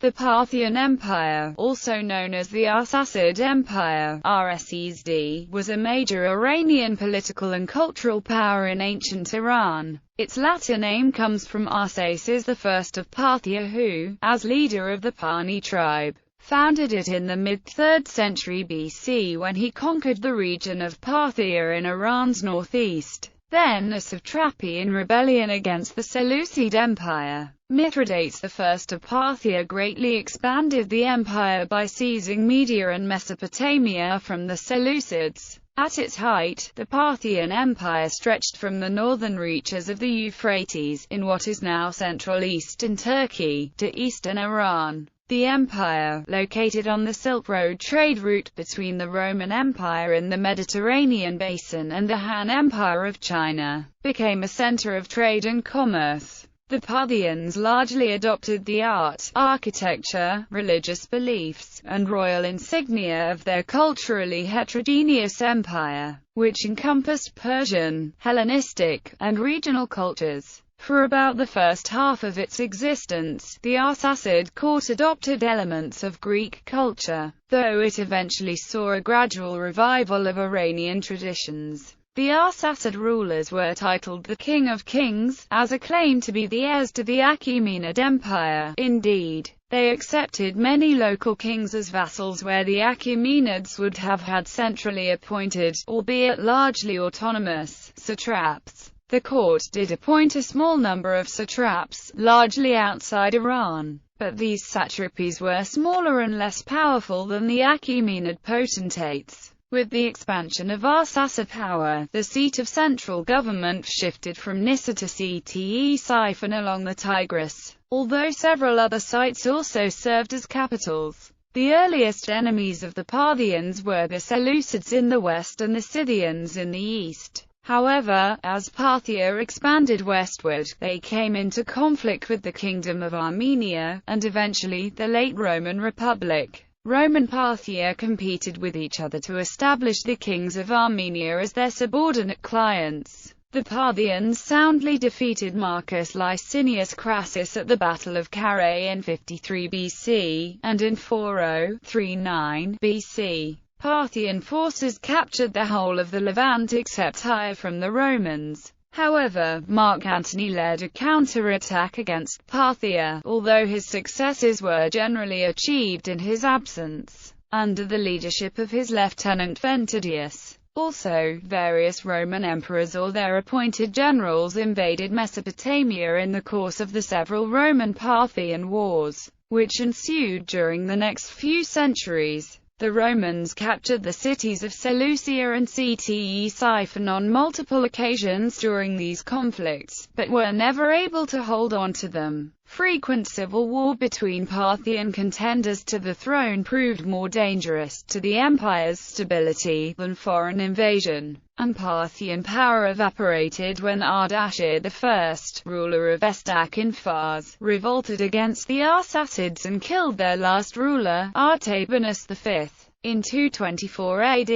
The Parthian Empire, also known as the Arsacid Empire (Arsacd), was a major Iranian political and cultural power in ancient Iran. Its Latin name comes from Arsaces I of Parthia who, as leader of the Parni tribe, founded it in the mid-3rd century BC when he conquered the region of Parthia in Iran's northeast, then a satrapy in rebellion against the Seleucid Empire. Mithridates I of Parthia greatly expanded the empire by seizing Media and Mesopotamia from the Seleucids. At its height, the Parthian Empire stretched from the northern reaches of the Euphrates, in what is now central eastern Turkey, to eastern Iran. The empire, located on the Silk Road trade route between the Roman Empire in the Mediterranean basin and the Han Empire of China, became a center of trade and commerce. The Parthians largely adopted the art, architecture, religious beliefs, and royal insignia of their culturally heterogeneous empire, which encompassed Persian, Hellenistic, and regional cultures. For about the first half of its existence, the Arsacid court adopted elements of Greek culture, though it eventually saw a gradual revival of Iranian traditions. The Arsacid rulers were titled the King of Kings, as a claim to be the heirs to the Achaemenid Empire. Indeed, they accepted many local kings as vassals where the Achaemenids would have had centrally appointed, albeit largely autonomous, satraps. The court did appoint a small number of satraps, largely outside Iran, but these satrapies were smaller and less powerful than the Achaemenid potentates. With the expansion of Arsacid power, the seat of central government shifted from Nisa to Ctesiphon along the Tigris, although several other sites also served as capitals. The earliest enemies of the Parthians were the Seleucids in the west and the Scythians in the east. However, as Parthia expanded westward, they came into conflict with the Kingdom of Armenia, and eventually, the late Roman Republic. Roman Parthia competed with each other to establish the kings of Armenia as their subordinate clients. The Parthians soundly defeated Marcus Licinius Crassus at the Battle of Carrhae in 53 BC, and in 4039 BC. Parthian forces captured the whole of the Levant except Tyre from the Romans. However, Mark Antony led a counterattack against Parthia, although his successes were generally achieved in his absence, under the leadership of his lieutenant Ventidius. Also, various Roman emperors or their appointed generals invaded Mesopotamia in the course of the several Roman-Parthian wars, which ensued during the next few centuries. The Romans captured the cities of Seleucia and Ctesiphon on multiple occasions during these conflicts, but were never able to hold on to them. Frequent civil war between Parthian contenders to the throne proved more dangerous to the empire's stability than foreign invasion, and Parthian power evaporated when Ardashir I, ruler of Estak in Fars, revolted against the Arsacids and killed their last ruler, Artabanus V. In 224 AD,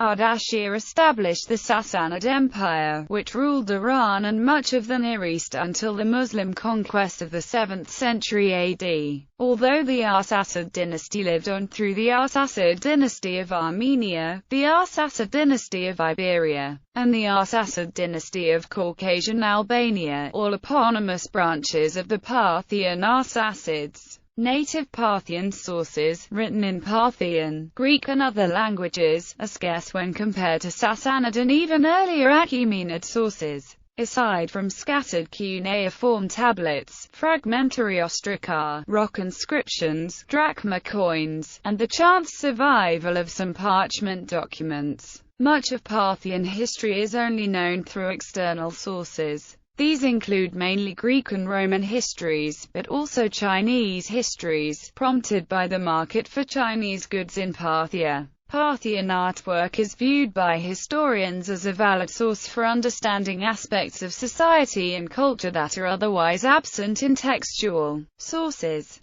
Ardashir established the Sassanid Empire, which ruled Iran and much of the Near East until the Muslim conquest of the 7th century AD. Although the Arsacid dynasty lived on through the Arsacid dynasty of Armenia, the Arsacid dynasty of Iberia, and the Arsacid dynasty of Caucasian Albania, all eponymous branches of the Parthian Arsacids. Native Parthian sources, written in Parthian, Greek and other languages, are scarce when compared to Sassanid and even earlier Achaemenid sources. Aside from scattered cuneiform tablets, fragmentary ostraca, rock inscriptions, drachma coins, and the chance survival of some parchment documents, much of Parthian history is only known through external sources. These include mainly Greek and Roman histories, but also Chinese histories, prompted by the market for Chinese goods in Parthia. Parthian artwork is viewed by historians as a valid source for understanding aspects of society and culture that are otherwise absent in textual sources.